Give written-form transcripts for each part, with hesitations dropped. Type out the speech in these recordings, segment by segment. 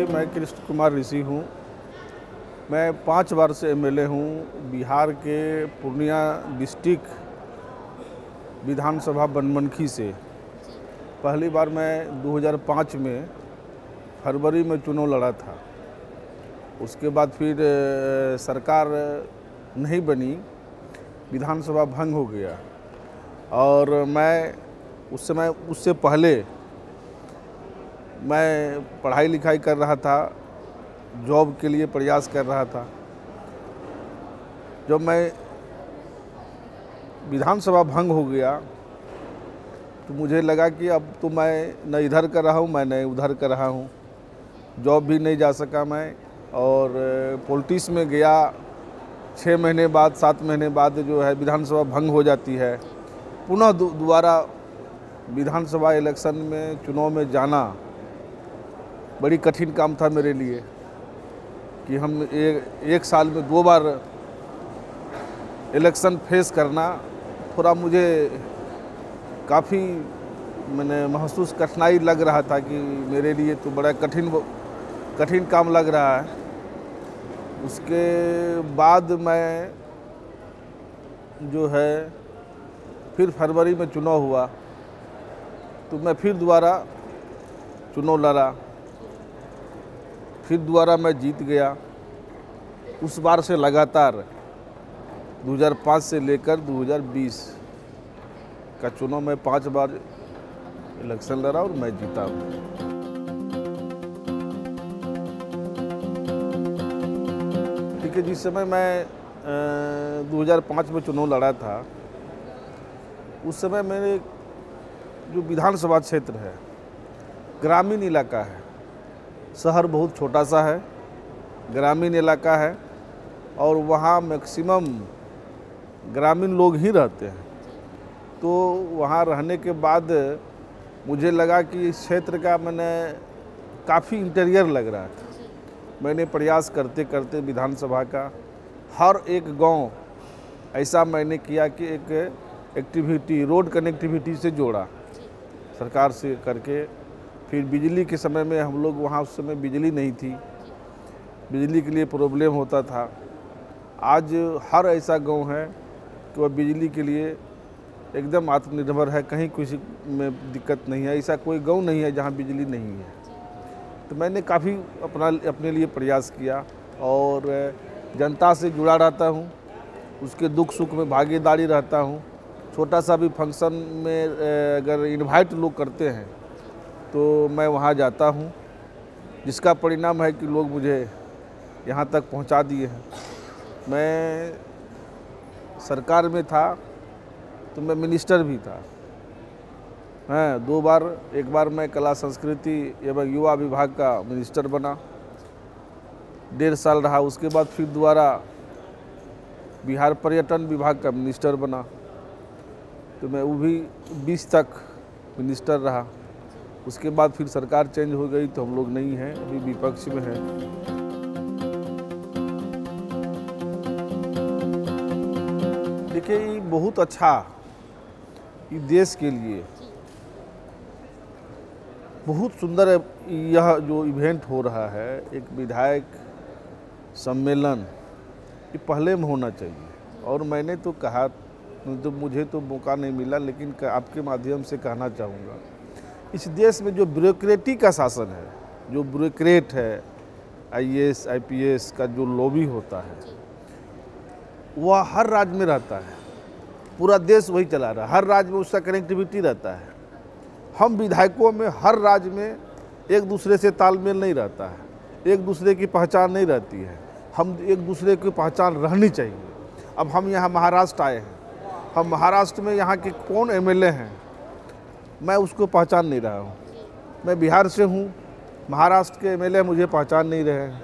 मैं कृष्ण कुमार ऋषि हूँ। मैं 5 बार से एमएलए हूँ। बिहार के पूर्णिया डिस्ट्रिक्ट विधानसभा बनमनखी से। पहली बार मैं 2005 में फरवरी में चुनाव लड़ा था। उसके बाद फिर सरकार नहीं बनी, विधानसभा भंग हो गया और मैं उस समय उससे पहले मैं पढ़ाई लिखाई कर रहा था, जॉब के लिए प्रयास कर रहा था। जब मैं विधानसभा भंग हो गया तो मुझे लगा कि अब तो मैं न इधर कर रहा हूँ, मैं न उधर कर रहा हूँ। जॉब भी नहीं जा सका मैं और पॉलिटिक्स में गया। 6 महीने बाद 7 महीने बाद जो है विधानसभा भंग हो जाती है। पुनः दोबारा विधानसभा इलेक्शन में चुनाव में जाना बड़ी कठिन काम था मेरे लिए कि हम एक साल में 2 बार इलेक्शन फेस करना थोड़ा मुझे काफ़ी मैंने महसूस कठिनाई लग रहा था कि मेरे लिए तो बड़ा कठिन काम लग रहा है। उसके बाद मैं जो है फिर फरवरी में चुनाव हुआ तो मैं फिर दोबारा चुनाव लड़ा, फिर दोबारा मैं जीत गया। उस बार से लगातार 2005 से लेकर 2020 का चुनाव मैं 5 बार इलेक्शन लड़ा और मैं जीता हूँ। ठीक है, जिस समय मैं 2005 में चुनाव लड़ा था उस समय मेरे जो विधानसभा क्षेत्र है ग्रामीण इलाका है। शहर बहुत छोटा सा है, ग्रामीण इलाका है और वहाँ मैक्सिमम ग्रामीण लोग ही रहते हैं। तो वहाँ रहने के बाद मुझे लगा कि इस क्षेत्र का मैंने काफ़ी इंटीरियर लग रहा था। मैंने प्रयास करते करते विधानसभा का हर एक गांव ऐसा मैंने किया कि एक एक्टिविटी रोड कनेक्टिविटी से जोड़ा सरकार से करके। फिर बिजली के समय में हम लोग वहाँ उस समय बिजली नहीं थी, बिजली के लिए प्रॉब्लम होता था। आज हर ऐसा गांव है कि वह बिजली के लिए एकदम आत्मनिर्भर है, कहीं किसी में दिक्कत नहीं है। ऐसा कोई गांव नहीं है जहाँ बिजली नहीं है। तो मैंने काफ़ी अपने लिए प्रयास किया और जनता से जुड़ा रहता हूँ, उसके दुख सुख में भागीदारी रहता हूँ। छोटा सा भी फंक्शन में अगर इनवाइट लोग करते हैं तो मैं वहाँ जाता हूँ, जिसका परिणाम है कि लोग मुझे यहाँ तक पहुँचा दिए हैं। मैं सरकार में था तो मैं मिनिस्टर भी था। 2 बार, एक बार मैं कला संस्कृति एवं युवा विभाग का मिनिस्टर बना, 1.5 साल रहा। उसके बाद फिर दोबारा बिहार पर्यटन विभाग का मिनिस्टर बना तो मैं वो भी 20 तक मिनिस्टर रहा। उसके बाद फिर सरकार चेंज हो गई तो हम लोग नहीं हैं, अभी विपक्ष में हैं। देखिए, ये बहुत अच्छा, ये देश के लिए बहुत सुंदर यह जो इवेंट हो रहा है, एक विधायक सम्मेलन, ये पहले में होना चाहिए। और मैंने तो कहा, तो मुझे तो मौका नहीं मिला, लेकिन आपके माध्यम से कहना चाहूँगा, इस देश में जो ब्यूरोक्रेटी का शासन है, जो ब्यूरोक्रेट है, आईएएस आईपीएस का जो लॉबी होता है, वह हर राज्य में रहता है। पूरा देश वही चला रहा है, हर राज्य में उसका कनेक्टिविटी रहता है। हम विधायकों में हर राज्य में एक दूसरे से तालमेल नहीं रहता है, एक दूसरे की पहचान नहीं रहती है। हम एक दूसरे की पहचान रहनी चाहिए। अब हम यहाँ महाराष्ट्र आए हैं, हम महाराष्ट्र में यहाँ के कौन एमएलए हैं मैं उसको पहचान नहीं रहा हूँ। मैं बिहार से हूँ, महाराष्ट्र के एमएलए मुझे पहचान नहीं रहे हैं।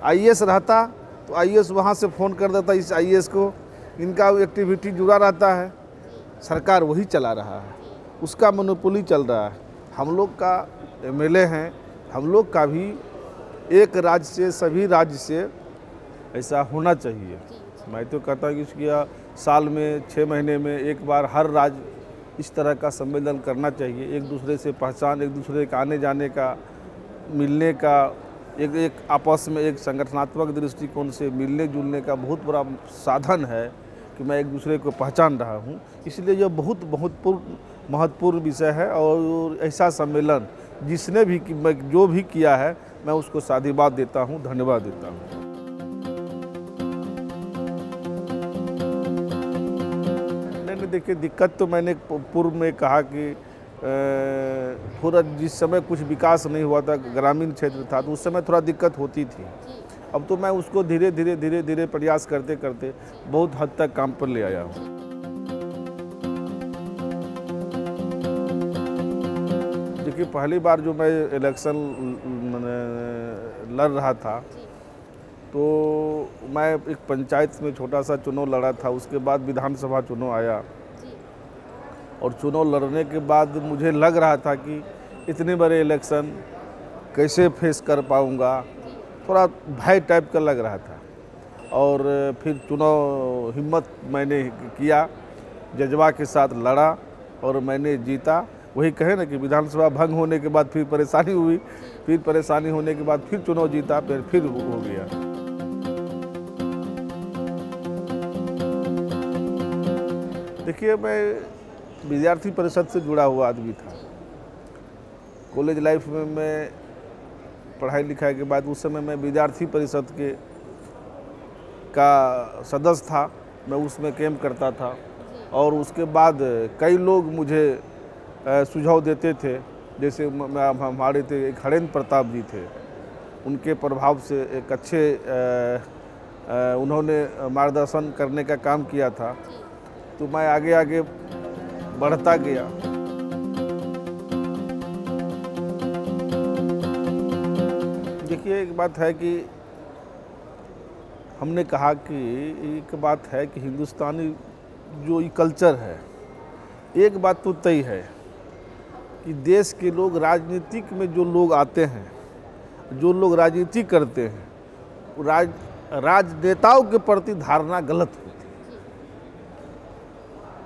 आईएएस रहता तो आईएएस वहाँ से फ़ोन कर देता इस आईएएस को, इनका एक्टिविटी जुड़ा रहता है। सरकार वही चला रहा है, उसका मोनोपोली चल रहा है। हम लोग का एमएलए हैं, हम लोग का भी एक राज्य से सभी राज्य से ऐसा होना चाहिए। मैं तो कहता हूँ कि इसकी साल में 6 महीने में एक बार हर राज्य इस तरह का सम्मेलन करना चाहिए। एक दूसरे से पहचान, एक दूसरे के आने जाने का, मिलने का एक आपस में एक संगठनात्मक दृष्टिकोण से मिलने जुलने का बहुत बड़ा साधन है कि मैं एक दूसरे को पहचान रहा हूँ। इसलिए यह बहुत महत्वपूर्ण विषय है और ऐसा सम्मेलन जिसने भी जो भी किया है मैं उसको साधुवाद देता हूँ, धन्यवाद देता हूँ। नहीं देखिए, दिक्कत तो मैंने पूर्व में कहा कि थोड़ा जिस समय कुछ विकास नहीं हुआ था, ग्रामीण क्षेत्र था, तो उस समय थोड़ा दिक्कत होती थी। अब तो मैं उसको धीरे धीरे प्रयास करते करते बहुत हद तक काम पर ले आया हूँ। देखिए, पहली बार जो मैं इलेक्शन लड़ रहा था तो मैं एक पंचायत में छोटा सा चुनाव लड़ा था। उसके बाद विधानसभा चुनाव आया और चुनाव लड़ने के बाद मुझे लग रहा था कि इतने बड़े इलेक्शन कैसे फेस कर पाऊँगा, थोड़ा भय टाइप का लग रहा था। और फिर चुनाव हिम्मत मैंने किया, जज्बा के साथ लड़ा और मैंने जीता। वही कहे ना कि विधानसभा भंग होने के बाद फिर परेशानी हुई, फिर परेशानी होने के बाद फिर चुनाव जीता, फिर हो गया। देखिए, मैं विद्यार्थी परिषद से जुड़ा हुआ आदमी था। कॉलेज लाइफ में मैं पढ़ाई लिखाई के बाद उस समय मैं विद्यार्थी परिषद का सदस्य था, मैं उसमें कैंप करता था। और उसके बाद कई लोग मुझे सुझाव देते थे, जैसे हमारे थे एक हरेंद्र प्रताप जी थे, उनके प्रभाव से एक अच्छे उन्होंने मार्गदर्शन करने का काम किया था, तो मैं आगे बढ़ता गया। देखिए, एक बात है कि हमने कहा कि एक बात है कि हिंदुस्तानी जो ये कल्चर है, एक बात तो तय है कि देश के लोग राजनीतिक में जो लोग आते हैं, जो लोग राजनीति करते हैं, राजनेताओं के प्रति धारणा गलत होती है।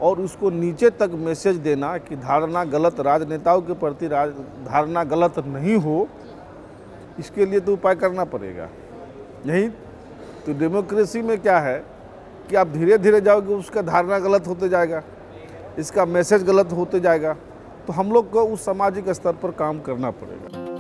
और उसको नीचे तक मैसेज देना कि धारणा गलत, राजनेताओं के प्रति धारणा गलत नहीं हो, इसके लिए तो उपाय करना पड़ेगा। नहीं तो डेमोक्रेसी में क्या है कि आप धीरे धीरे जाओगे, उसका धारणा गलत होते जाएगा, इसका मैसेज गलत होते जाएगा। तो हम लोग को उस सामाजिक स्तर पर काम करना पड़ेगा।